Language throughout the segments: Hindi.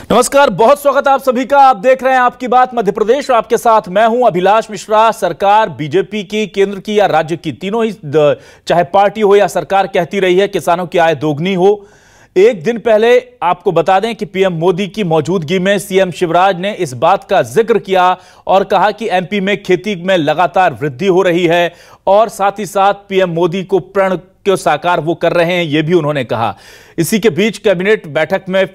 नमस्कार, बहुत स्वागत है आप सभी का। आप देख रहे हैं आपकी बात मध्य प्रदेश और आपके साथ मैं हूं अभिलाष मिश्रा। सरकार बीजेपी की, केंद्र की या राज्य की, तीनों ही चाहे पार्टी हो या सरकार कहती रही है किसानों की आय दोगुनी हो। एक दिन पहले आपको बता दें कि पीएम मोदी की मौजूदगी में सीएम शिवराज ने इस बात का जिक्र किया और कहा कि एमपी में खेती में लगातार वृद्धि हो रही है और साथ ही साथ पीएम मोदी को प्रण को साकार वो कर रहे हैं, यह भी उन्होंने कहा। इसी के बीच कैबिनेट बैठक में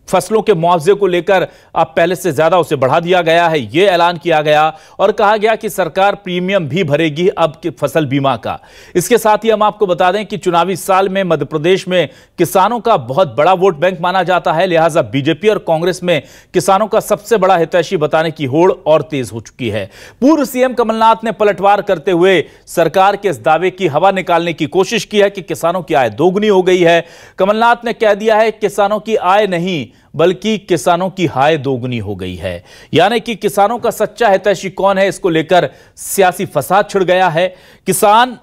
फसलों के मुआवजे को लेकर अब पहले से ज्यादा उसे बढ़ा दिया गया है, यह ऐलान किया गया और कहा गया कि सरकार प्रीमियम भी भरेगी अब के फसल बीमा का। इसके साथ ही हम आपको बता दें कि चुनावी साल में मध्य प्रदेश में किसानों का बहुत बड़ा वोट बैंक माना जाता है, लिहाजा बीजेपी और कांग्रेस में किसानों का सबसे बड़ा हितैषी बताने की होड़ और तेज हो चुकी है। पूर्व सीएम कमलनाथ ने पलटवार करते हुए सरकार के इस दावे की हवा निकालने की कोशिश की है कि किसानों की आय दोगुनी हो गई है। कमलनाथ ने कह दिया है किसानों की आय नहीं बल्कि किसानों की हाय दोगुनी हो गई है, यानी कि किसानों का सच्चा हितैषी कौन है, इसको लेकर सियासी फसाद छिड़ गया है। किसान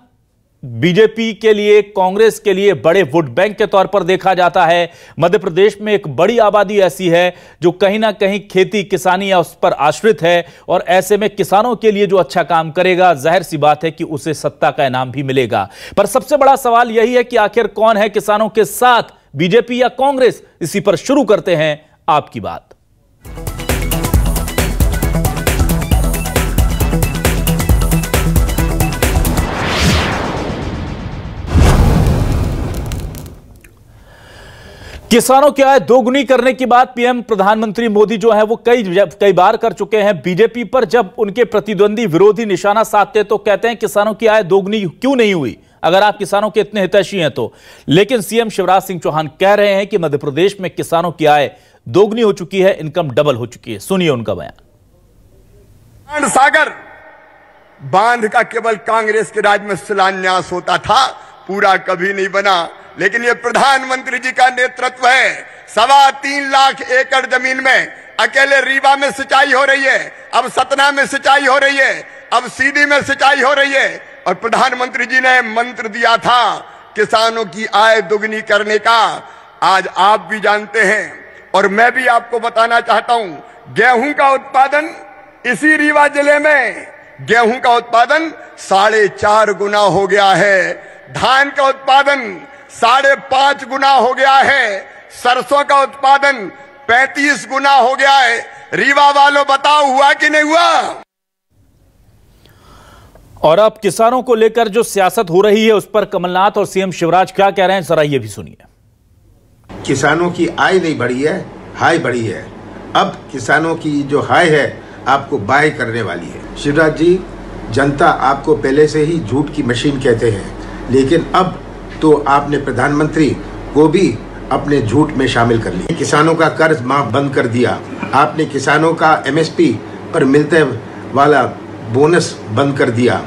बीजेपी के लिए, कांग्रेस के लिए बड़े वोट बैंक के तौर पर देखा जाता है। मध्य प्रदेश में एक बड़ी आबादी ऐसी है जो कहीं ना कहीं खेती किसानी या उस पर आश्रित है और ऐसे में किसानों के लिए जो अच्छा काम करेगा जाहिर सी बात है कि उसे सत्ता का इनाम भी मिलेगा। पर सबसे बड़ा सवाल यही है कि आखिर कौन है किसानों के साथ, बीजेपी या कांग्रेस? इसी पर शुरू करते हैं आपकी बात। किसानों की आय दोगुनी करने की बात पीएम प्रधानमंत्री मोदी जो है वो कई बार कर चुके हैं। बीजेपी पर जब उनके प्रतिद्वंदी विरोधी निशाना साधते तो कहते हैं किसानों की आय दोगुनी क्यों नहीं हुई अगर आप किसानों के इतने हितैषी हैं तो। लेकिन सीएम शिवराज सिंह चौहान कह रहे हैं कि मध्य प्रदेश में किसानों की आय दोगुनी हो चुकी है, इनकम डबल हो चुकी है। सुनिए उनका बयान। सागर बांध का केवल कांग्रेस के राज में शिलान्यास होता था, पूरा कभी नहीं बना। लेकिन ये प्रधानमंत्री जी का नेतृत्व है। 3.25 लाख एकड़ जमीन में अकेले रीवा में सिंचाई हो रही है, अब सतना में सिंचाई हो रही है, अब सीधी में सिंचाई हो रही है। और प्रधानमंत्री जी ने मंत्र दिया था किसानों की आय दुगनी करने का। आज आप भी जानते हैं और मैं भी आपको बताना चाहता हूं, गेहूं का उत्पादन इसी रीवा जिले में गेहूं का उत्पादन 4.5 गुना हो गया है, धान का उत्पादन 5.5 गुना हो गया है, सरसों का उत्पादन 35 गुना हो गया है। रीवा वालों बताओ हुआ कि नहीं हुआ? और अब किसानों को लेकर जो सियासत हो रही है उस पर कमलनाथ और सीएम शिवराज क्या कह रहे हैं, जरा ये भी सुनिए। किसानों की आय नहीं बढ़ी है, हाय बढ़ी है। अब किसानों की जो हाय है आपको बाय करने वाली है। शिवराज जी, जनता आपको पहले से ही झूठ की मशीन कहते हैं, लेकिन अब तो आपने प्रधानमंत्री को भी अपने झूठ में शामिल कर लिया। किसानों का कर्ज माफ बंद कर दिया, आपने किसानों का एमएसपी पर मिलते वाला बोनस बंद कर दिया,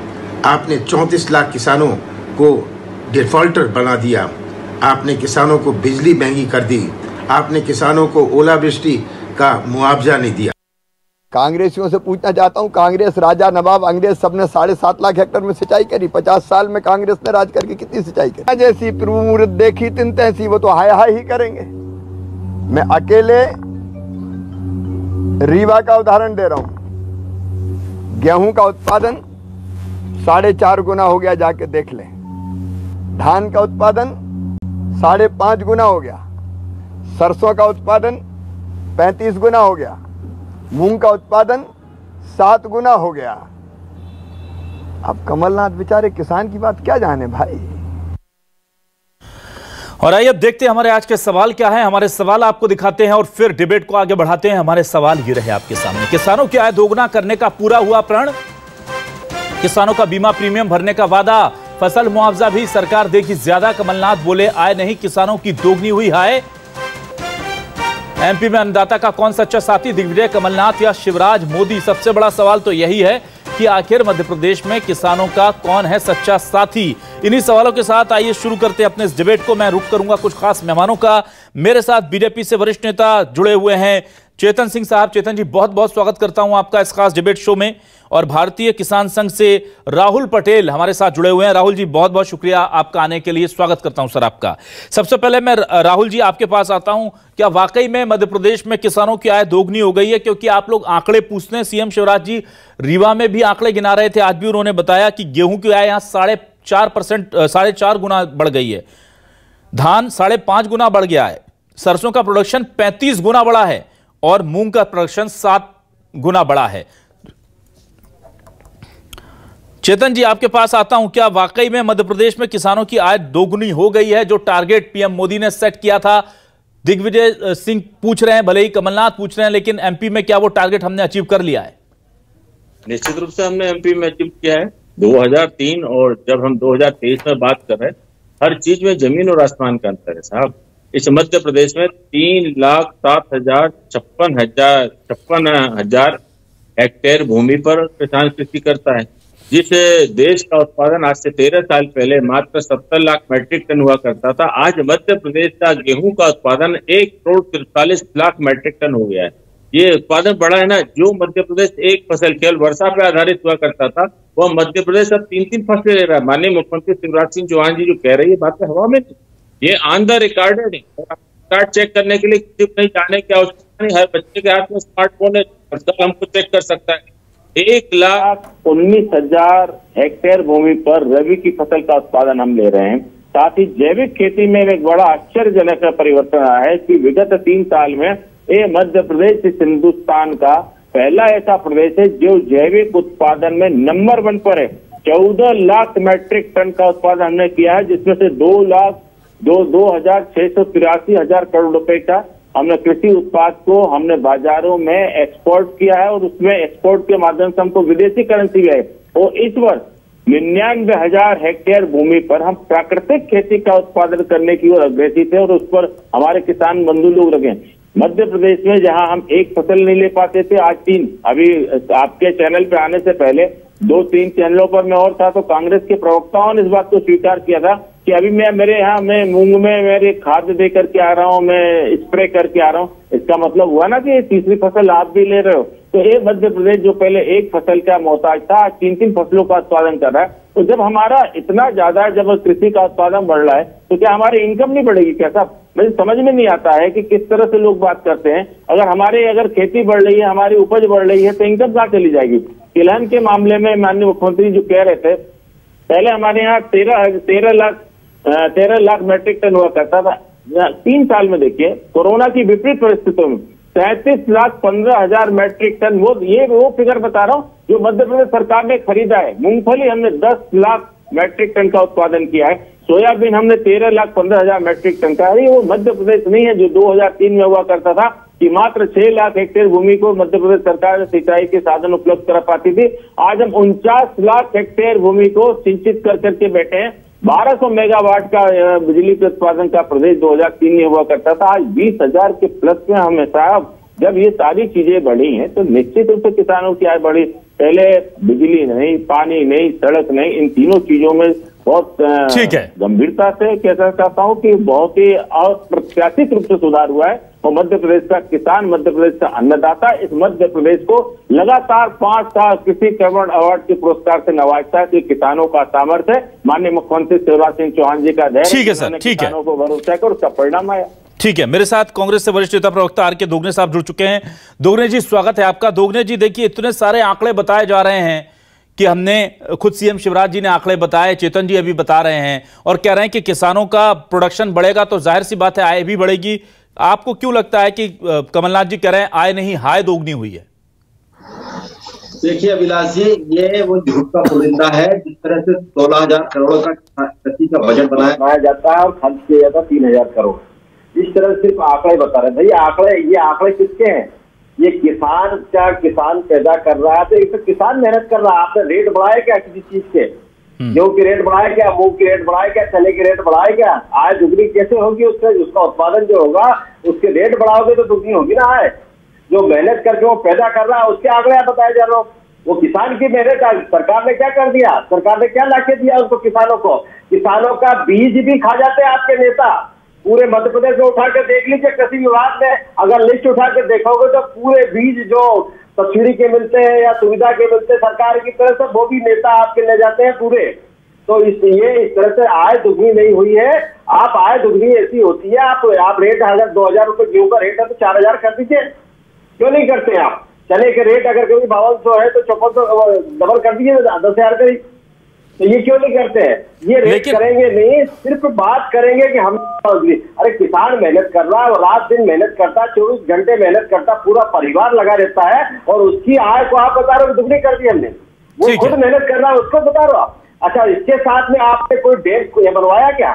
आपने 34 लाख किसानों को डिफॉल्टर बना दिया, आपने किसानों को बिजली महंगी कर दी, आपने किसानों को ओलावृष्टि का मुआवजा नहीं दिया। कांग्रेसियों से पूछना चाहता हूं, कांग्रेस, राजा, नवाब, अंग्रेज सबने 7.5 लाख हेक्टेयर में सिंचाई करी। 50 साल में कांग्रेस ने राज करके कितनी सिंचाई करी? जैसी प्रमुरत देखी तिन तैसी, वो तो हाय हाय ही करेंगे। मैं अकेले रीवा का उदाहरण दे रहा हूं। गेहूं का उत्पादन 4.5 गुना हो गया, जाके देख लें। धान का उत्पादन 5.5 गुना हो गया, सरसों का उत्पादन 35 गुना हो गया, मूंग का उत्पादन 7 गुना हो गया। अब कमलनाथ बेचारे किसान की बात क्या जाने भाई। और आइए अब देखते हैं हमारे आज के सवाल क्या है। हमारे सवाल आपको दिखाते हैं और फिर डिबेट को आगे बढ़ाते हैं। हमारे सवाल ये रहे आपके सामने। किसानों की आय दोगुना करने का पूरा हुआ प्रण? किसानों का बीमा प्रीमियम भरने का वादा? फसल मुआवजा भी सरकार देगी ज्यादा? कमलनाथ बोले आय नहीं किसानों की दोगुनी हुई हाय। एमपी में अन्नदाता का कौन सच्चा साथी, दिग्विजय, कमलनाथ या शिवराज, मोदी? सबसे बड़ा सवाल तो यही है कि आखिर मध्य प्रदेश में किसानों का कौन है सच्चा साथी। इन्हीं सवालों के साथ आइए शुरू करते हैं अपने इस डिबेट को। मैं रुक करूंगा कुछ खास मेहमानों का। मेरे साथ बीजेपी से वरिष्ठ नेता जुड़े हुए हैं, चेतन सिंह साहब। चेतन जी, बहुत बहुत स्वागत करता हूं आपका इस खास डिबेट शो में। और भारतीय किसान संघ से राहुल पटेल हमारे साथ जुड़े हुए हैं। राहुल जी, बहुत बहुत शुक्रिया आपका आने के लिए, स्वागत करता हूं सर आपका। सबसे पहले मैं राहुल जी आपके पास आता हूं, क्या वाकई में मध्य प्रदेश में किसानों की आय दोगुनी हो गई है? क्योंकि आप लोग आंकड़े पूछते हैं, सीएम शिवराज जी रीवा में भी आंकड़े गिना रहे थे, आज भी उन्होंने बताया कि गेहूं की आय यहां 4.5 गुना बढ़ गई है, धान 5.5 गुना बढ़ गया है, सरसों का प्रोडक्शन 35 गुना बढ़ा है और मूंग का प्रोडक्शन 7 गुना बढ़ा है। चेतन जी आपके पास आता हूं, क्या वाकई में मध्य प्रदेश में किसानों की आय दोगुनी हो गई है? जो टारगेट पीएम मोदी ने सेट किया था, दिग्विजय सिंह पूछ रहे हैं, भले ही कमलनाथ पूछ रहे हैं, लेकिन एमपी में क्या वो टारगेट हमने अचीव कर लिया है? निश्चित रूप से हमने एमपी में अचीव किया है। 2003 और जब हम 2023 में बात कर रहे हैं, हर चीज में जमीन और आसमान का अंतर है साहब। इस मध्य प्रदेश में 3,07,56,000 हेक्टेयर भूमि पर किसान कृषि करता है। जिस देश का उत्पादन आज से 13 साल पहले मात्र 70 लाख मैट्रिक टन हुआ करता था, आज मध्य प्रदेश का गेहूं का उत्पादन 1,43,00,000 मैट्रिक टन हो गया है। ये उत्पादन बढ़ा है ना। जो मध्य प्रदेश एक फसल केवल वर्षा पर आधारित हुआ करता था, वह मध्य प्रदेश अब 3-3 फसलें ले रहा है। माननीय मुख्यमंत्री शिवराज सिंह चौहान जी जो कह रही है बातें हवा में नहीं, ये ऑन द रिकॉर्ड है। रिकॉर्ड चेक करने के लिए किसी को नहीं जाने की आवश्यकता नहीं, हर बच्चे के हाथ में स्मार्टफोन है, हमको चेक कर सकता है। 1,19,000 हेक्टेयर भूमि पर रबी की फसल का उत्पादन हम ले रहे हैं। साथ ही जैविक खेती में एक बड़ा आश्चर्यजनक परिवर्तन आया है कि विगत 3 साल में ये मध्य प्रदेश इस हिंदुस्तान का पहला ऐसा प्रदेश है जो जैविक उत्पादन में नंबर 1 पर है। 14 लाख मैट्रिक टन का उत्पादन हमने किया है, जिसमें से 2,683,000 करोड़ रुपए का हमने कृषि उत्पाद को हमने बाजारों में एक्सपोर्ट किया है और उसमें एक्सपोर्ट के माध्यम से हमको विदेशी करेंसी गए। और इस वर्ष 99,000 हेक्टेयर भूमि पर हम प्राकृतिक खेती का उत्पादन करने की ओर अग्रसर थे और उस पर हमारे किसान बंधु लोग लगे। मध्य प्रदेश में जहां हम एक फसल नहीं ले पाते थे, आज 3। अभी आपके चैनल पे आने से पहले 2-3 चैनलों पर मैं और था, तो कांग्रेस के प्रवक्ताओं ने इस बात को स्वीकार किया था कि अभी मैं मूंग में मेरे खाद दे करके आ रहा हूं, मैं स्प्रे करके आ रहा हूं। इसका मतलब हुआ ना कि ये तीसरी फसल आप भी ले रहे हो। तो ये मध्य प्रदेश जो पहले एक फसल का मोहताज था, आज 3-3 फसलों का उत्पादन कर रहा है। तो जब हमारा इतना ज्यादा जब कृषि का उत्पादन बढ़ रहा है, तो क्या हमारी इनकम नहीं बढ़ेगी? क्या साहब, मुझे समझ में नहीं आता है कि किस तरह से लोग बात करते हैं। अगर खेती बढ़ रही है, हमारी उपज बढ़ रही है, तो इनकम कहाँ चली जाएगी? तिलहन के मामले में माननीय मुख्यमंत्री जो कह रहे थे, पहले हमारे यहाँ 13 लाख मैट्रिक टन हुआ करता था। 3 साल में देखिए कोरोना की विपरीत परिस्थितियों में 37,15,000 मैट्रिक टन, वो फिगर बता रहा हूं जो मध्य प्रदेश सरकार ने खरीदा है। मूंगफली हमने 10 लाख मैट्रिक टन का उत्पादन किया है। सोयाबीन हमने 13,15,000 मैट्रिक टन का है। वो मध्य प्रदेश नहीं है जो 2003 में हुआ करता था कि मात्र 6 लाख हेक्टेयर भूमि को मध्य प्रदेश सरकार सिंचाई के साधन उपलब्ध करा पाती थी। आज हम 49 लाख हेक्टेयर भूमि को सिंचित कर करके बैठे हैं। 1200 मेगावाट का बिजली के उत्पादन का प्रदेश 2003 में हुआ करता था, आज 20,000 के प्लस में हमें साहब। जब ये सारी चीजें बढ़ी हैं तो निश्चित रूप से किसानों की आय बढ़ी। पहले बिजली नहीं, पानी नहीं, सड़क नहीं, इन तीनों चीजों में बहुत गंभीरता से कहना चाहता हूं कि बहुत ही अप्रत्याशित रूप से सुधार हुआ है। और मध्य प्रदेश का किसान, मध्य प्रदेश का अन्नदाता इस मध्य प्रदेश को लगातार 5 साल कृषि कर्मण अवार्ड के पुरस्कार से नवाजता है। कि किसानों का सामर्थ्य है, माननीय मुख्यमंत्री शिवराज सिंह चौहान जी का धैर्य, ठीक है सर, ठीक है, किसानों को भरोसा है और उसका परिणाम आया। ठीक है, मेरे साथ कांग्रेस से वरिष्ठ नेता प्रवक्ता आर के दोगने साहब जुड़ चुके हैं। दोगने जी, स्वागत है आपका। दोगने जी, देखिए इतने सारे आंकड़े बताए जा रहे हैं कि हमने खुद सीएम शिवराज जी ने आंकड़े बताए, चेतन जी अभी बता रहे हैं और कह रहे हैं कि किसानों का प्रोडक्शन बढ़ेगा तो जाहिर सी बात है आय भी बढ़ेगी। आपको क्यों लगता है कि कमलनाथ जी कह रहे हैं आय नहीं हाय दोगुनी हुई है? देखिए अभिलाष जी, ये वो झूठ का पुलिंदा है। जिस तरह से 16,000 करोड़ का कृषि का बजट बनाया जाता है और खर्च किया जाता है 3,000 करोड़, इस तरह सिर्फ आंकड़े बता रहे हैं। भाई ये आंकड़े किसके हैं? ये किसान पैदा कर रहा है, तो एक तो किसान मेहनत कर रहा है। आपने रेट बढ़ाया क्या किसी चीज के? गेहूं की रेट बढ़ाया क्या? मूंग की रेट बढ़ाया क्या? चने की रेट बढ़ाया क्या? आय दुगनी कैसे होगी? उसका उत्पादन जो होगा उसके रेट बढ़ाओगे तो दुगनी होगी ना आय। जो मेहनत करके वो पैदा कर रहा है उसके आंकड़े आप बताए जा रहे हो। वो किसान की मेहनत सरकार ने क्या कर दिया? सरकार ने क्या लाके दिया उसको? किसानों का बीज भी खा जाते हैं आपके नेता। पूरे मध्य प्रदेश में उठा के देख लीजिए कृषि विभाग ने, अगर लिस्ट उठा के देखोगे तो पूरे बीज जो सब्सिडी के मिलते हैं या सुविधा के मिलते हैं सरकार की तरफ से, वो भी नेता आपके ले जाते हैं पूरे। तो इसलिए इस तरह से आय दुगनी नहीं हुई है। आप आय दुगनी ऐसी होती है, आप रेट अगर 2000 रुपए गेहूं का रेट है तो 4000 कर दीजिए, क्यों नहीं करते आप? चने के रेट अगर कभी 5200 है तो 5400 डबल कर दीजिए, 10,000 करी। तो ये क्यों नहीं करते हैं? ये रेट करेंगे नहीं, सिर्फ बात करेंगे कि हम, अरे किसान मेहनत कर रहा है, रात दिन मेहनत करता है, 24 घंटे मेहनत करता, पूरा परिवार लगा रहता है, और उसकी आय को आप बता रहे हो दुगनी कर दी हमने। वो खुद मेहनत कर रहा है, उसको बता रहे हो आप। अच्छा, इसके साथ में आपने कोई डैम बनवाया क्या?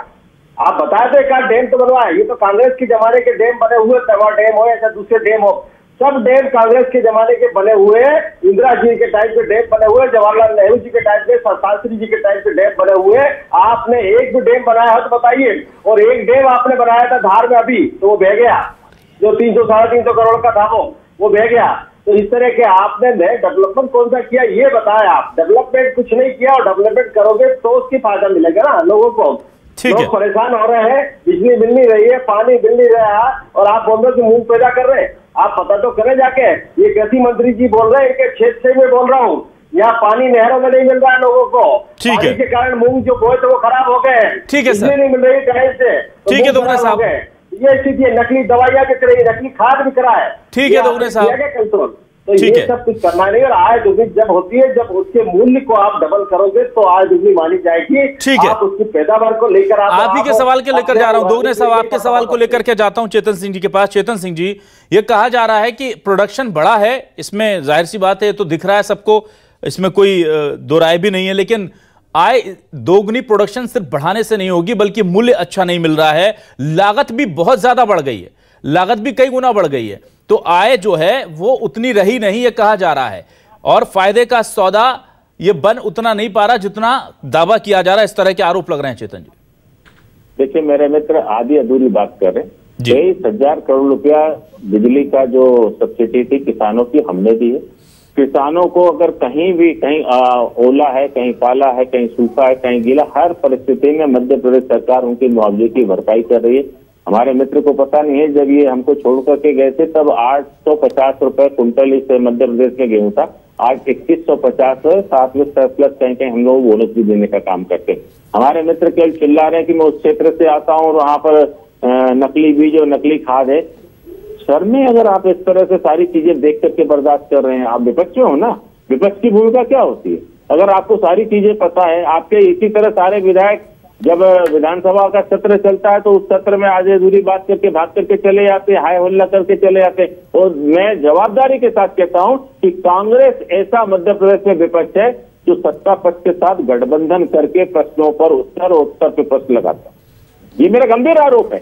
आप बताए थे का डैम तो बनवाया? ये तो कांग्रेस के जमाने के डैम बने हुए, तवा डैम हो या दूसरे डैम हो, सब डैम कांग्रेस के जमाने के बने हुए, इंदिरा जी के टाइम पे डैम बने हुए, जवाहरलाल नेहरू जी के टाइम पे, शास्त्री जी के टाइम पे डैम बने हुए। आपने एक भी डैम बनाया हो तो बताइए। और एक डैम आपने बनाया था धार में अभी, तो वो बह गया, जो 300-350 करोड़ का था वो बह गया। तो इस तरह के आपने डेवलपमेंट कौन सा किया ये बताया? आप डेवलपमेंट कुछ नहीं किया, और डेवलपमेंट करोगे तो उसकी फायदा मिलेगा ना लोगों को। लोग परेशान हो रहे हैं, बिजली मिल नहीं रही है, पानी मिल नहीं रहा है, और आप बोल रहे हो कि मूंग पैदा कर रहे हैं। आप पता तो करें जाके, ये कृषि मंत्री जी बोल रहे हैं, इनके क्षेत्र से मैं बोल रहा हूँ, यहाँ पानी नहरों में नहीं मिल रहा है लोगों को, पानी के कारण मूंग जो बोए थे वो खराब हो गए। ठीक है सर, नहीं मिल रही टाइम से, ठीक है दोगुना साहब, ये स्थिति है। नकली दवाइयां बिक रही है, नकली खाद बिक रहा है। ठीक है दोगुना साहब, कंट्रोल तो ये सब कुछ करना नहीं। और आय दुगनी जब होती है, जब उसके मूल्य को आप डबल करोगे तो आय दुगनी मानी जाएगी। ठीक है, आप उसकी पैदावार को लेकर आप ही के सवाल के लेकर जा रहा हूं दोगुना साहब, आपके सवाल को लेकर के जाता हूं चेतन सिंह जी के पास। चेतन सिंह जी, ये कहा जा रहा है कि प्रोडक्शन बढ़ा है, इसमें जाहिर सी बात है, तो दिख रहा है सबको, इसमें कोई दो राय भी नहीं है, लेकिन आय दोगुनी प्रोडक्शन सिर्फ बढ़ाने से नहीं होगी, बल्कि मूल्य अच्छा नहीं मिल रहा है, लागत भी बहुत ज्यादा बढ़ गई है, लागत भी कई गुना बढ़ गई है, तो आय जो है वो उतनी रही नहीं, ये कहा जा रहा है, और फायदे का सौदा ये बन उतना नहीं पा रहा जितना दावा किया जा रहा है। इस तरह के आरोप लग रहे हैं चेतन जी। देखिए मेरे मित्र आधी अधूरी बात कर रहे हैं। 23,000 करोड़ रुपया बिजली का जो सब्सिडी थी किसानों की हमने दी है। किसानों को अगर कहीं भी, कहीं ओला है, कहीं पाला है, कहीं सूखा है, कहीं गीला, हर परिस्थिति में मध्य प्रदेश सरकार उनकी मुआवजे की भरपाई कर रही है। हमारे मित्र को पता नहीं है, जब ये हमको छोड़ करके गए थे तब 850 रुपए कुंटल इस मध्य प्रदेश में गेहूं था, आज 2150 है, साथ में सरप्लस कहीं कहीं हम लोग बोनस भी देने का काम करते हैं। हमारे मित्र केवल चिल्ला रहे हैं कि मैं उस क्षेत्र से आता हूँ और वहां पर नकली बीज और नकली खाद है। सर में अगर आप इस तरह से सारी चीजें देख करके बर्दाश्त कर रहे हैं, आप विपक्ष हो ना, विपक्ष की भूमिका क्या होती है? अगर आपको सारी चीजें पता है, आपके इसी तरह सारे विधायक जब विधानसभा का सत्र चलता है तो उस सत्र में आधे अधूरी बात करके भाग करके चले जाते, हाय हुल्ला करके चले जाते। और मैं जवाबदारी के साथ कहता हूं कि कांग्रेस ऐसा मध्य प्रदेश में विपक्ष है जो सत्ता पक्ष के साथ गठबंधन करके प्रश्नों पर उत्तर पे प्रश्न लगाता है। ये मेरा गंभीर आरोप है।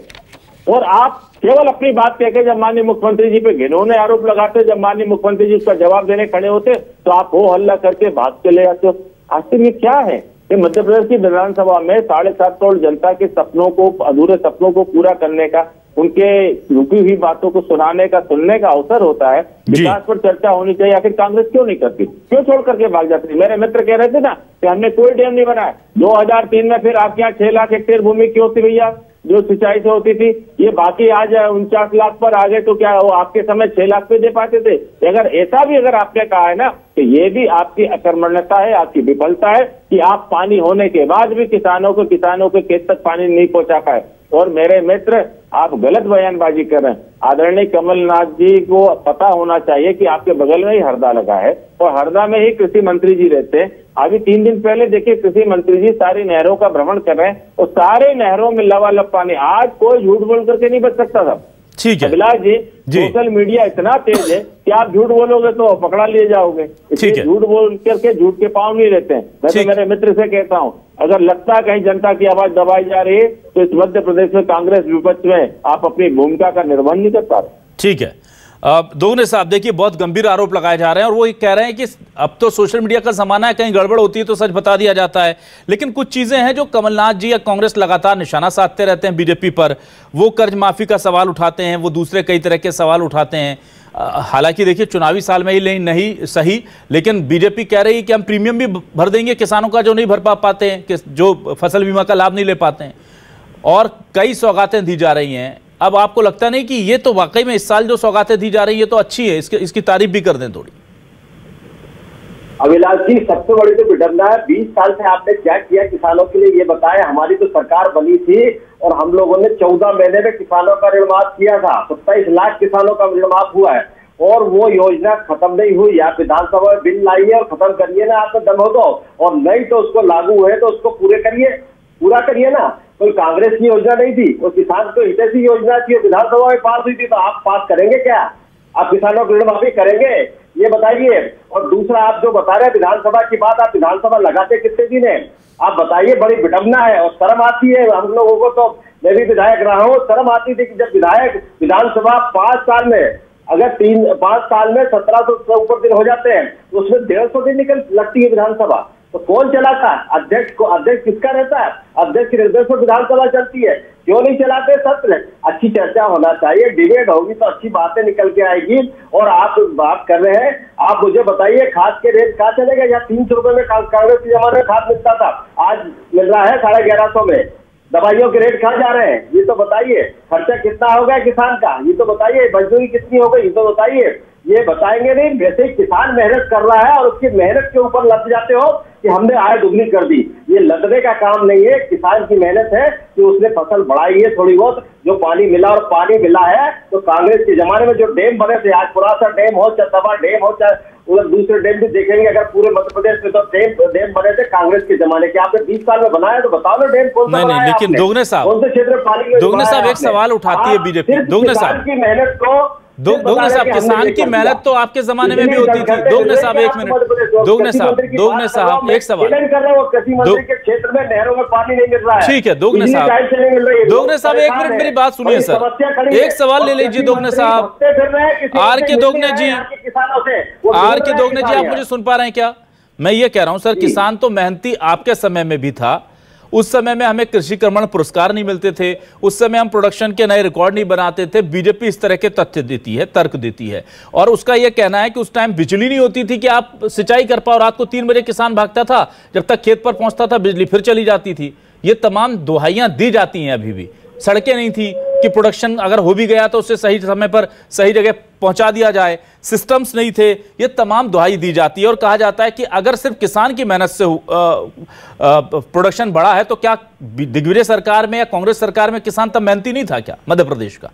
और आप केवल अपनी बात कहकर जब माननीय मुख्यमंत्री जी पे घिनौने आरोप लगाते, जब माननीय मुख्यमंत्री जी उसका जवाब देने खड़े होते तो आप हो हल्ला करके भाग चले जाते हो। आखिर ये क्या है? मध्य प्रदेश की विधानसभा में 7.5 करोड़ जनता के सपनों को, अधूरे सपनों को पूरा करने का, उनके रुकी हुई बातों को सुनाने का, सुनने का अवसर होता है। विकास पर चर्चा होनी चाहिए। आखिर कांग्रेस क्यों नहीं करती, क्यों छोड़ करके भाग जाती? मेरे मित्र कह रहे थे ना कि हमने कोई डैम नहीं बनाया। 2003 में फिर आपके यहाँ 6 लाख हेक्टेयर भूमि क्यों थी भैया जो सिंचाई से होती थी? ये बाकी आज 49 लाख पर आ गए, तो क्या वो आपके समय 6 लाख पे दे पाते थे? अगर ऐसा भी अगर आपने कहा है ना, तो ये भी आपकी अकर्मण्यता है, आपकी विफलता है कि आप पानी होने के बाद भी किसानों के खेत तक पानी नहीं पहुंचा पाए। और मेरे मित्र, आप गलत बयानबाजी कर रहे हैं। आदरणीय कमलनाथ जी को पता होना चाहिए कि आपके बगल में ही हरदा लगा है, और हरदा में ही कृषि मंत्री जी रहते हैं। अभी 3 दिन पहले देखिए कृषि मंत्री जी सारी नहरों का भ्रमण कर रहे हैं, और सारे नहरों में लबालब पानी। आज कोई झूठ बोल करके नहीं बच सकता था। ठीक है अभिलाष जी, सोशल मीडिया इतना तेज है कि आप झूठ बोलोगे तो पकड़ा लिए जाओगे। इसलिए झूठ बोल करके झूठ के पांव नहीं रहते हैं। मैं तो मेरे मित्र से कहता हूं, अगर लगता है कहीं जनता की आवाज दबाई जा रही है तो इस मध्य प्रदेश में कांग्रेस विपक्ष में आप अपनी भूमिका का निर्वहन नहीं कर पा रहे। ठीक है, दोगुने साहब देखिए बहुत गंभीर आरोप लगाए जा रहे हैं, और वो कह रहे हैं कि अब तो सोशल मीडिया का जमाना है, कहीं गड़बड़ होती है तो सच बता दिया जाता है। लेकिन कुछ चीजें हैं जो कमलनाथ जी या कांग्रेस लगातार निशाना साधते रहते हैं बीजेपी पर। वो कर्ज माफी का सवाल उठाते हैं, वो दूसरे कई तरह के सवाल उठाते हैं। हालांकि देखिए चुनावी साल में ही नहीं सही, लेकिन बीजेपी कह रही है कि हम प्रीमियम भी भर देंगे किसानों का जो नहीं भर पाते हैं, जो फसल बीमा का लाभ नहीं ले पाते हैं। और कई सौगातें दी जा रही हैं। अब आपको लगता नहीं कि ये तो वाकई में इस साल जो सौगातें दी जा रही है तो अच्छी है, इसकी तारीफ भी कर दें थोड़ी। अभिलाष जी, सबसे बड़ी तो विडंबना है, 20 साल से आपने क्या किया किसानों के लिए ये बताया। हमारी तो सरकार बनी थी और हम लोगों ने 14 महीने में किसानों का ऋण माफ किया था। 27 लाख किसानों का ऋण माफ हुआ है और वो योजना खत्म नहीं हुई। आप विधानसभा में बिल लाइए और खत्म करिए ना, आपको दम हो तो, और नहीं तो उसको लागू है तो उसको पूरा करिए ना। कोई कांग्रेस की योजना नहीं थी, वो किसान को हितैषी योजना थी, विधानसभा में पास हुई थी, तो आप पास करेंगे क्या? आप किसानों को ऋण माफी करेंगे? ये बताइए। और दूसरा, आप जो बता रहे हैं विधानसभा की बात, आप विधानसभा लगाते कितने दिन है आप बताइए। बड़ी विडंबना है और शर्म आती है हम लोगों को। तो मैं भी विधायक रहा हूँ, शर्म आती थी कि जब विधायक विधानसभा 5 साल में, अगर 5 साल में 1700 से ऊपर दिन हो जाते हैं तो उसमें 150 दिन निकल लगती है विधानसभा। तो कौन चलाता है? अध्यक्ष किसका रहता है? अध्यक्ष के निर्देश पर विधानसभा चलती है। क्यों नहीं चलाते सत्र? अच्छी चर्चा होना चाहिए, डिबेट होगी तो अच्छी बातें निकल के आएगी। और आप बात कर रहे हैं, आप मुझे बताइए खाद के रेट कहाँ चलेगा? या 300 रुपए में कांग्रेस के जमाने में खाद मिलता था, आज मिल रहा है 1150 में। दवाइयों के रेट कहाँ जा रहे हैं ये तो बताइए। खर्चा कितना हो गया किसान का ये तो बताइए। मजदूरी कितनी हो गई ये तो बताइए। ये बताएंगे नहीं। वैसे ही किसान मेहनत कर रहा है और उसकी मेहनत के ऊपर लद जाते हो कि हमने आय दुगनी कर दी। ये लदने का काम नहीं है, किसान की मेहनत है कि उसने फसल बढ़ाई है थोड़ी बहुत, जो पानी मिला, और पानी मिला है तो कांग्रेस के जमाने में जो डैम बने थे, आज पुरासा डैम हो, चंदवा डैम हो, चाहे उधर दूसरे डैम भी देखेंगे अगर पूरे मध्य प्रदेश में, तो डैम बने थे कांग्रेस के जमाने के। आपने 20 साल में बनाया तो बताओ ना डैम कौन सा बनाया? लेकिन दोगने साहब, कौन से क्षेत्र में पानी? दोगने साहब एक सवाल उठाती है बीजेपी। दोगने साहब की मेहनत को, दोगने साहब, किसान की मेहनत तो आपके जमाने में भी होती थी। दोगने साहब एक मिनट, दोगने साहब एक सवाल कर रहे हो। कृषि मंत्री के क्षेत्र में नहरों में पानी नहीं मिल रहा है। ठीक है दोगने साहब एक मिनट मेरी बात सुनिए सर, एक सवाल ले लीजिए दोगने साहब। आर के दोगने जी आप मुझे सुन पा रहे हैं क्या? मैं ये कह रहा हूं सर, किसान तो मेहनती आपके समय में भी था। उस समय में हमें कृषि कर्मण पुरस्कार नहीं मिलते थे, उस समय हम प्रोडक्शन के नए रिकॉर्ड नहीं बनाते थे। बीजेपी इस तरह के तथ्य देती है, तर्क देती है, और उसका यह कहना है कि उस टाइम बिजली नहीं होती थी कि आप सिंचाई कर पाओ। रात को 3 बजे किसान भागता था, जब तक खेत पर पहुंचता था बिजली फिर चली जाती थी। ये तमाम दुहाइयां दी जाती हैं। अभी भी सड़कें नहीं थी कि प्रोडक्शन अगर हो भी गया तो उसे सही समय पर सही जगह पहुंचा दिया जाए, सिस्टम्स नहीं थे। ये तमाम दुहाई दी जाती है और कहा जाता है कि अगर सिर्फ किसान की मेहनत से प्रोडक्शन बढ़ा है तो क्या दिग्विजय सरकार में या कांग्रेस सरकार में किसान तब मेहनती नहीं था क्या मध्य प्रदेश का?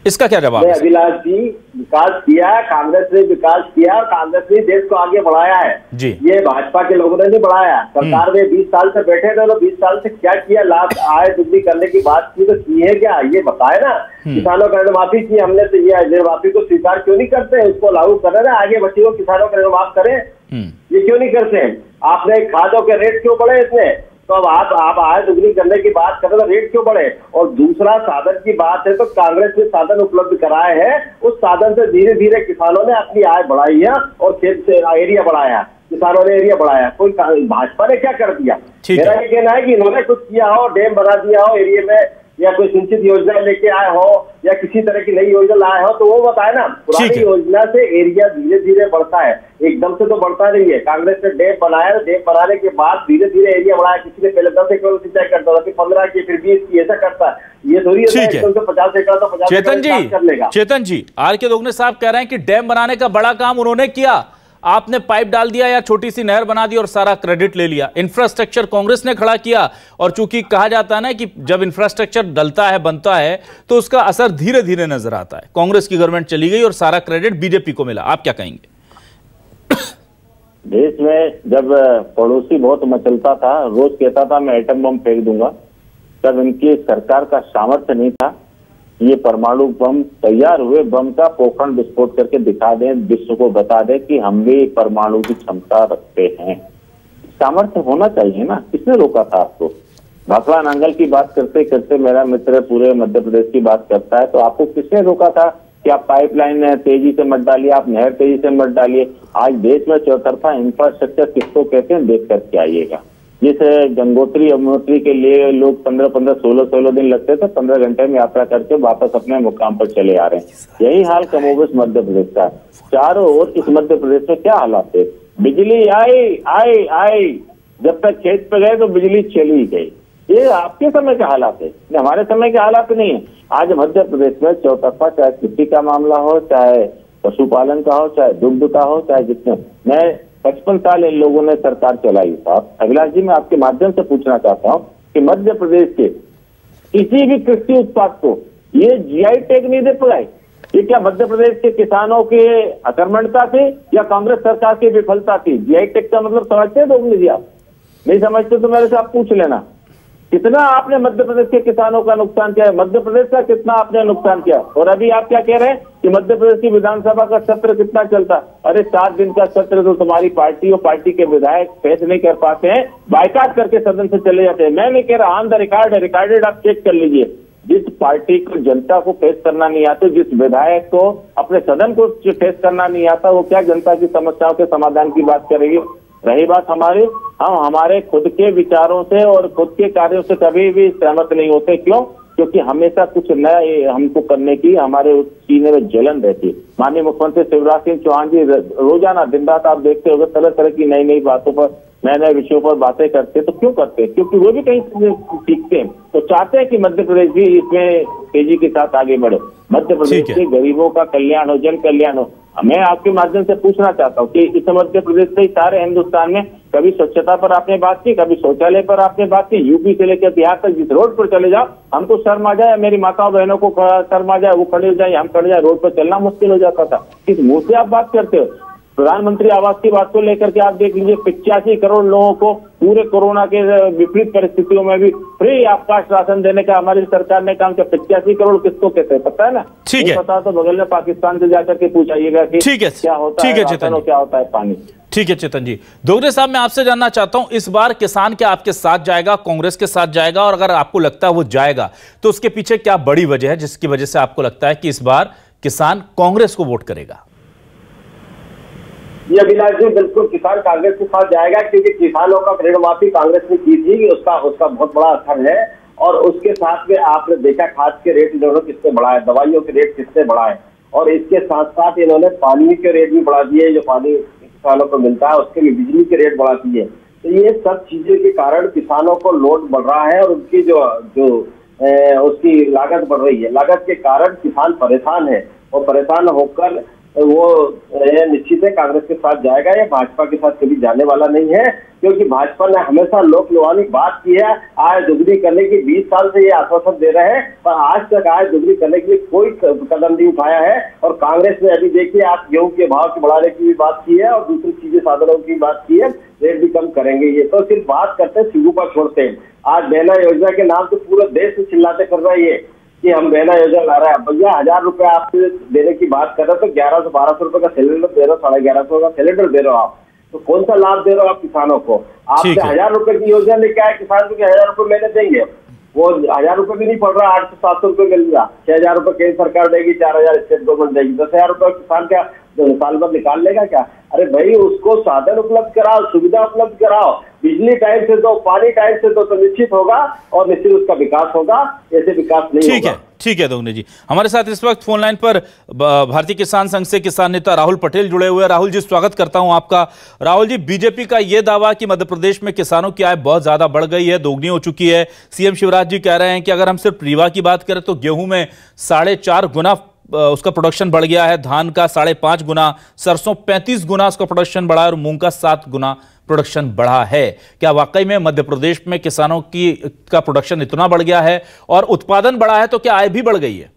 इसका क्या जवाब है? अभिलाष जी, विकास किया है कांग्रेस ने, विकास किया और कांग्रेस ने देश को आगे बढ़ाया है जी। ये भाजपा के लोगों ने नहीं बढ़ाया। सरकार में 20 साल से बैठे थे तो 20 साल से क्या किया? लाभ आय दुगनी करने की बात की तो की है क्या? ये बताए ना। किसानों का ऋण माफी की हमने, तो ये ऋण माफी को स्वीकार क्यों नहीं करते? उसको लागू करें ना, आगे बच्चे को किसानों का ऋण माफ करें। ये क्यों नहीं करते? आपने खादों के रेट क्यों बढ़े इसमें? तो अब आप आय दुगनी करने की बात करें तो रेट क्यों बढ़े? और दूसरा साधन की बात है तो कांग्रेस ने साधन उपलब्ध कराए हैं, उस साधन से धीरे धीरे किसानों ने अपनी आय बढ़ाई है और खेत से एरिया बढ़ाया, किसानों ने एरिया बढ़ाया। कोई भाजपा ने क्या कर दिया? मेरा ये कहना है कि इन्होंने कुछ किया हो, डैम बना दिया हो एरिया में, या कोई सिंचित योजना लेके आए हो, या किसी तरह की नई योजना लाए हो तो वो बताए ना। पुरानी योजना से एरिया धीरे धीरे बढ़ता है, एकदम से तो बढ़ता नहीं है। कांग्रेस ने डैम बनाया, डैम बनाने के बाद धीरे धीरे एरिया बढ़ाया। किसी ने पहले 10 एकड़ सिंचाई करता था, फिर 15 की, फिर 20 की, ऐसा करता है। ये थोड़ी है 50 एकड़ तो 50 कर लेगा। चेतन जी, आर के दोगने साहब कह रहे हैं कि डैम बनाने का बड़ा काम उन्होंने किया, आपने पाइप डाल दिया या छोटी सी नहर बना दी और सारा क्रेडिट ले लिया। इंफ्रास्ट्रक्चर कांग्रेस ने खड़ा किया, और चूंकि कहा जाता है ना कि जब इंफ्रास्ट्रक्चर डलता है, बनता है, तो उसका असर धीरे धीरे नजर आता है। कांग्रेस की गवर्नमेंट चली गई और सारा क्रेडिट बीजेपी को मिला। आप क्या कहेंगे? देश में जब पड़ोसी बहुत मचलता था, रोज कहता था मैं एटम बम फेंक दूंगा, तब इनकी सरकार का सामर्थ्य नहीं था। ये परमाणु बम तैयार हुए बम का पोखरण विस्फोट करके दिखा दें, विश्व को बता दें कि हम भी परमाणु की क्षमता रखते हैं। सामर्थ्य होना चाहिए ना। किसने रोका था आपको? भाखड़ा नांगल की बात करते करते मेरा मित्र पूरे मध्य प्रदेश की बात करता है, तो आपको किसने रोका था कि आप पाइपलाइन तेजी से मत डालिए, आप नहर तेजी से मत डालिए? आज देश में चौतरफा इंफ्रास्ट्रक्चर किसको कहते हैं देख करके आइएगा। जैसे गंगोत्री यमुनोत्री के लिए लोग 15-15, 16-16 दिन लगते थे, 15 घंटे में यात्रा करके वापस अपने मुकाम पर चले आ रहे हैं। यही हाल कमोबेश मध्य प्रदेश का। चारों ओर इस मध्य प्रदेश में क्या हालात है? बिजली आई, जब तक खेत पे गए तो बिजली चली गई। ये आपके समय के हालात है, हमारे समय के हालात नहीं है। आज मध्य प्रदेश में चौतरफा, चाहे कृषि का मामला हो, चाहे पशुपालन का हो, चाहे दुग्ध का हो, चाहे जितने, मैं 55 साल इन लोगों ने सरकार चलाई। साहब अभिलाष जी, मैं आपके माध्यम से पूछना चाहता हूँ कि मध्य प्रदेश के किसी भी कृषि उत्पाद को ये जीआई टैग नहीं दे पाए, ये क्या मध्य प्रदेश के किसानों के अकर्मण्यता थी या कांग्रेस सरकार की विफलता थी? जीआई टैग का मतलब समझते हैं दोगली जी? आप नहीं समझते तो मेरे से आप पूछ लेना, कितना आपने मध्य प्रदेश के किसानों का नुकसान किया है, मध्य प्रदेश का कितना आपने नुकसान किया। और अभी आप क्या कह रहे हैं कि मध्य प्रदेश की विधानसभा का सत्र कितना चलता? अरे 7 दिन का सत्र तो तुम्हारी पार्टी और पार्टी के विधायक फेस नहीं कर पाते हैं, बायकाट करके सदन से चले जाते हैं। मैं नहीं कह रहा, ऑन द रिकॉर्ड है, रिकॉर्डेड, आप चेक कर लीजिए। जिस पार्टी को जनता को फेस करना नहीं आता, जिस विधायक को अपने सदन को फेस करना नहीं आता, वो क्या जनता की समस्याओं के समाधान की बात करेगी? रही बात हमारी, हम हमारे खुद के विचारों से और खुद के कार्यों से कभी भी सहमत नहीं होते। क्यों? क्योंकि हमेशा कुछ नया हमको करने की हमारे उस सीने में जलन रहती है। माननीय मुख्यमंत्री शिवराज सिंह चौहान जी रोजाना दिन रात आप देखते होंगे तरह तरह की नई नई बातों पर, नए नए विषयों पर बातें करते। तो क्यों करते हैं? क्योंकि वो भी कहीं सीखते हैं, तो चाहते हैं कि मध्य प्रदेश भी इसमें तेजी के साथ आगे बढ़े, मध्य प्रदेश के गरीबों का कल्याण हो, जन कल्याण हो। मैं आपके माध्यम से पूछना चाहता हूँ कि इस मध्य प्रदेश से सारे हिंदुस्तान में कभी स्वच्छता पर आपने बात की, कभी शौचालय पर आपने बात की? यूपी से लेकर बिहार तक जिस रोड पर चले जाओ, हमको शर्म आ जाए, मेरी माताओं बहनों को शर्म आ जाए, वो खड़े हो जाए, हम खड़े जाए, रोड पर चलना मुश्किल हो जाता था। किस मुंह से आप बात करते हो? प्रधानमंत्री आवास की बात को लेकर के आप देख लीजिए, 85 करोड़ लोगों को पूरे कोरोना के विपरीत परिस्थितियों में भी फ्री आकाश राशन देने का हमारी सरकार ने काम किया। 85 करोड़ किसको कहते हैं पता है ना? ठीक है, पता तो बगल में पाकिस्तान से जाकर के पूछाइएगा कि ठीक है, क्या होता है राशन और क्या होता है पानी। ठीक है चेतन जी। दोगरे साहब, मैं आपसे जानना चाहता हूं, इस बार किसान क्या आपके साथ जाएगा, कांग्रेस के साथ जाएगा? और अगर आपको लगता है वो जाएगा तो उसके पीछे क्या बड़ी वजह है जिसकी वजह से आपको लगता है कि इस बार किसान कांग्रेस को वोट करेगा? ये अभिलाष जी, बिल्कुल किसान कांग्रेस के साथ जाएगा, क्योंकि किसानों का ऋण माफी कांग्रेस ने की थी, उसका बहुत बड़ा असर है। और उसके साथ में आपने देखा खाद के रेट इन्होंने किससे बढ़ाए, दवाइयों के रेट किससे बढ़ाए, और इसके साथ साथ इन्होंने पानी के रेट भी बढ़ा दिए, जो पानी किसानों को मिलता है उसके भी बिजली के रेट बढ़ा दिए। तो ये सब चीजें के कारण किसानों को लोड बढ़ रहा है और उनकी जो उसकी लागत बढ़ रही है। लागत के कारण किसान परेशान है और परेशान होकर वो निश्चित है कांग्रेस के साथ जाएगा। ये भाजपा के साथ कभी जाने वाला नहीं है, क्योंकि भाजपा ने हमेशा लोक लुभानी बात की है, आय दुगनी करने की 20 साल से ये आश्वासन दे रहे हैं, पर आज तक आय दुगनी करने के लिए कोई कदम नहीं उठाया है। और कांग्रेस ने अभी देखिए, आप गेहूं के भाव के बढ़ाने की भी बात की है और दूसरी चीजें साधनों की बात की है, रेट भी कम करेंगे। ये तो सिर्फ बात करते हैं, सिंगू पर छोड़ते हैं। आज बहना योजना के नाम से पूरे देश में चिल्लाते कर रहा है कि हम बहना योजना ला रहे हैं। भैया 1000 रुपए आपसे देने की बात कर रहे हो तो 1100-1200 रुपए का सिलेंडर दे रहे हो, 1150 का सिलेंडर दे रहे हो आप, तो कौन सा लाभ दे रहे हो आप किसानों को? आपसे 1000 रुपए की योजना लेके आए किसान को 1000 रुपए मैंने देंगे, वो 1000 रुपए भी नहीं पड़ रहा, 800-700 रुपए मिलेगा, 6000 रुपए केंद्र सरकार देगी, 4000 स्टेट गवर्नमेंट देगी, 10,000 रुपए किसान क्या साल भर निकाल लेगा क्या? अरे भाई, उसको साधन उपलब्ध कराओ, सुविधा उपलब्ध कराओ, बिजली टाइम से दो, पानी टाइम से दो, तो निश्चित होगा और निश्चित उसका विकास होगा। ऐसे विकास नहीं होगा। ठीक है दोगने जी। हमारे साथ इस वक्त फोन लाइन पर भारतीय किसान संघ से किसान नेता राहुल पटेल जुड़े हुए हैं। राहुल जी, स्वागत करता हूं आपका। राहुल जी, बीजेपी का यह दावा कि मध्य प्रदेश में किसानों की आय बहुत ज्यादा बढ़ गई है, दोगुनी हो चुकी है। सीएम शिवराज जी कह रहे हैं कि अगर हम सिर्फ रीवा की बात करें तो गेहूं में 4.5 गुना उसका प्रोडक्शन बढ़ गया है, धान का 5.5 गुना, सरसों 35 गुना उसका प्रोडक्शन बढ़ा है और मूंग का 7 गुना प्रोडक्शन बढ़ा है। क्या वाकई में मध्य प्रदेश में किसानों का प्रोडक्शन इतना बढ़ गया है और उत्पादन बढ़ा है, तो क्या आय भी बढ़ गई है?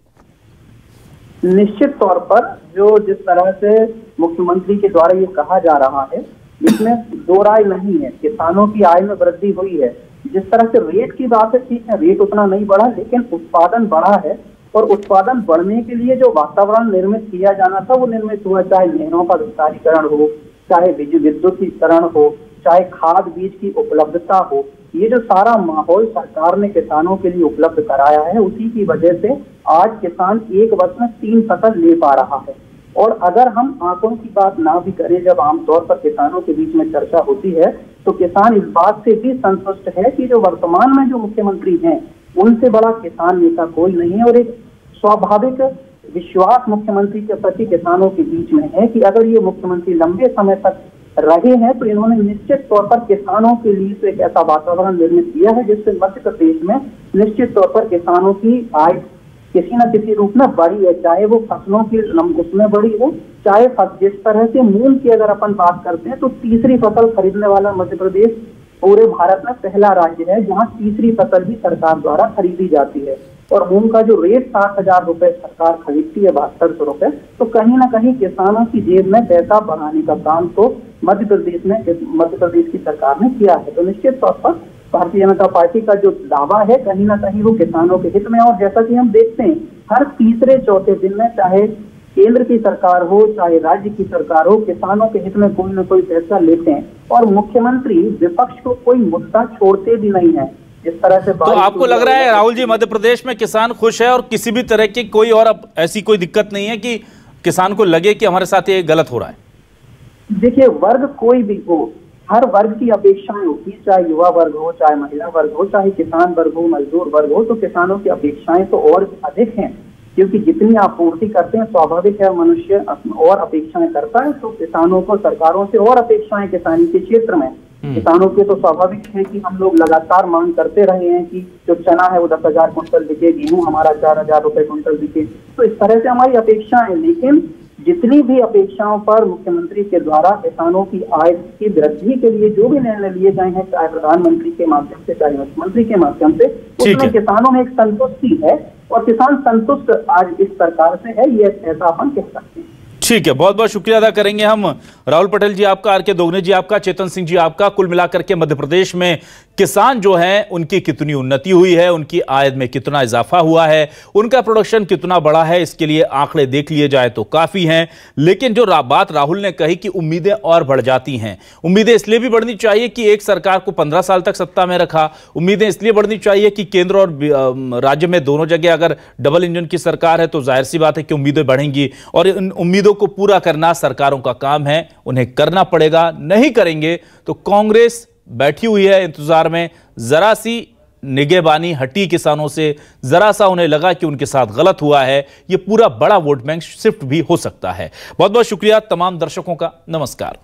निश्चित तौर पर जो जिस तरह से मुख्यमंत्री के द्वारा ये कहा जा रहा है, इसमें दो राय नहीं है, किसानों की आय में वृद्धि हुई है। जिस तरह से रेट की बात है, ठीक है, रेट उतना नहीं बढ़ा, लेकिन उत्पादन बढ़ा है। और उत्पादन बढ़ने के लिए जो वातावरण निर्मित किया जाना था वो निर्मित हुआ, चाहे नहरों का विस्तारीकरण हो, चाहे विद्युतीकरण हो, चाहे खाद बीज की उपलब्धता हो। ये जो सारा माहौल सरकार ने किसानों के लिए उपलब्ध कराया है, उसी की वजह से आज किसान एक वर्ष में 3 फसल ले पा रहा है। और अगर हम आंकड़ों की बात ना भी करें, जब आमतौर पर किसानों के बीच में चर्चा होती है, तो किसान इस बात से भी संतुष्ट है कि जो वर्तमान में जो मुख्यमंत्री हैं, उनसे बड़ा किसान नेता कोई नहीं है। और एक स्वाभाविक विश्वास मुख्यमंत्री के प्रति किसानों के बीच में है कि अगर ये मुख्यमंत्री लंबे समय तक रहे हैं, तो इन्होंने निश्चित तौर पर किसानों के लिए तो एक ऐसा वातावरण निर्मित किया है जिससे मध्य प्रदेश में निश्चित तौर पर किसानों की आय किसी न किसी रूप में बढ़ी है, चाहे वो फसलों की उसमें बढ़ी हो, चाहे जिस तरह से मूंग की अगर अपन बात करते हैं तो तीसरी फसल खरीदने वाला मध्य प्रदेश पूरे भारत में पहला राज्य है जहां तीसरी फसल भी सरकार द्वारा खरीदी जाती है। और मूंग का जो रेट 60,000 रुपए सरकार खरीदती है 7200 रुपए, तो कहीं ना कहीं किसानों की जेब में पैसा बढ़ाने का काम तो मध्य प्रदेश की सरकार ने किया है। तो निश्चित तौर पर भारतीय जनता पार्टी का जो दावा है कहीं ना कहीं वो किसानों के हित में, और जैसा कि हम देखते हैं हर तीसरे चौथे दिन में चाहे केंद्र की सरकार हो चाहे राज्य की सरकार हो, किसानों के हित में कोई न कोई फैसला लेते हैं और मुख्यमंत्री विपक्ष को कोई मुद्दा छोड़ते भी नहीं है। जिस तरह से तो आपको लग रहा है राहुल जी मध्य प्रदेश में किसान खुश है और किसी भी तरह की कोई और अब ऐसी कोई दिक्कत नहीं है कि किसान को लगे कि हमारे साथ ये गलत हो रहा है? देखिए, वर्ग कोई भी हो, हर वर्ग की अपेक्षाएं होती है, चाहे युवा वर्ग हो, चाहे महिला वर्ग हो, चाहे किसान वर्ग हो, मजदूर वर्ग हो, तो किसानों की अपेक्षाएं तो और अधिक हैं, क्योंकि जितनी आपूर्ति करते हैं स्वाभाविक है मनुष्य और अपेक्षाएं करता है। तो किसानों को सरकारों से और अपेक्षाएं किसानी के क्षेत्र में किसानों के तो स्वाभाविक है कि हम लोग लगातार मांग करते रहे हैं कि जो चना है वो 10,000 कुंटल बिके, गेहूं हमारा 4,000 रुपए कुंटल बिके, तो इस तरह से हमारी अपेक्षा है। लेकिन जितनी भी अपेक्षाओं पर मुख्यमंत्री के द्वारा किसानों की आय की वृद्धि के लिए जो भी निर्णय लिए गए हैं, चाहे प्रधानमंत्री के माध्यम से चाहे मुख्यमंत्री के माध्यम से, उसमें किसानों में एक संतुष्टि है और किसान संतुष्ट आज इस सरकार से है, ये ऐसा अपन कह सकते हैं। ठीक है, बहुत बहुत शुक्रिया अदा करेंगे हम राहुल पटेल जी आपका, आर के दोगने जी आपका, चेतन सिंह जी आपका। कुल मिलाकर के मध्य प्रदेश में किसान जो हैं उनकी कितनी उन्नति हुई है, उनकी आय में कितना इजाफा हुआ है, उनका प्रोडक्शन कितना बढ़ा है, इसके लिए आंकड़े देख लिए जाए तो काफी हैं। लेकिन जो बात राहुल ने कही कि उम्मीदें और बढ़ जाती हैं, उम्मीदें इसलिए भी बढ़नी चाहिए कि एक सरकार को 15 साल तक सत्ता में रखा, उम्मीदें इसलिए बढ़नी चाहिए कि केंद्र और राज्य में दोनों जगह अगर डबल इंजन की सरकार है तो जाहिर सी बात है कि उम्मीदें बढ़ेंगी और इन उम्मीदों को पूरा करना सरकारों का काम है, उन्हें करना पड़ेगा। नहीं करेंगे तो कांग्रेस बैठी हुई है इंतजार में, जरा सी निगहबानी हटी किसानों से, जरा सा उन्हें लगा कि उनके साथ गलत हुआ है, यह पूरा बड़ा वोट बैंक शिफ्ट भी हो सकता है। बहुत बहुत शुक्रिया तमाम दर्शकों का, नमस्कार।